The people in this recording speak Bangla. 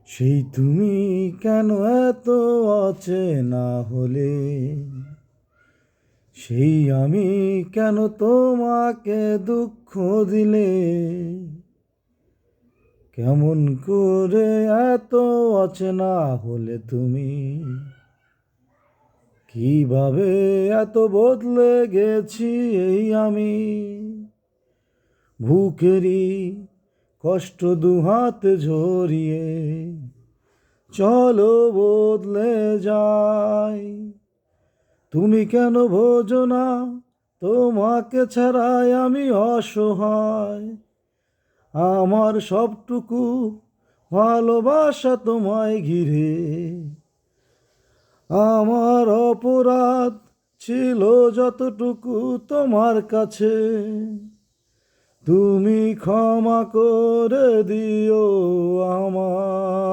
সেই তুমি কেন এত অচেনা হলে, সেই আমি কেন তোমাকে দুঃখ দিলে, কেমন করে এত অচেনা হলে তুমি, কিভাবে এত বদলে গেছি এই আমি, বুকেরই কষ্ট দুহাতে ঝরিয়ে চলো বদলে যাই। তুমি কেন বোঝো না তোমাকে ছাড়াই আমি অসহায়, আমার সবটুকু ভালোবাসা তোমায় ঘিরে, আমার অপরাধ ছিল যতটুকু তোমার কাছে, তুমি ক্ষমা করে দিও আমায়।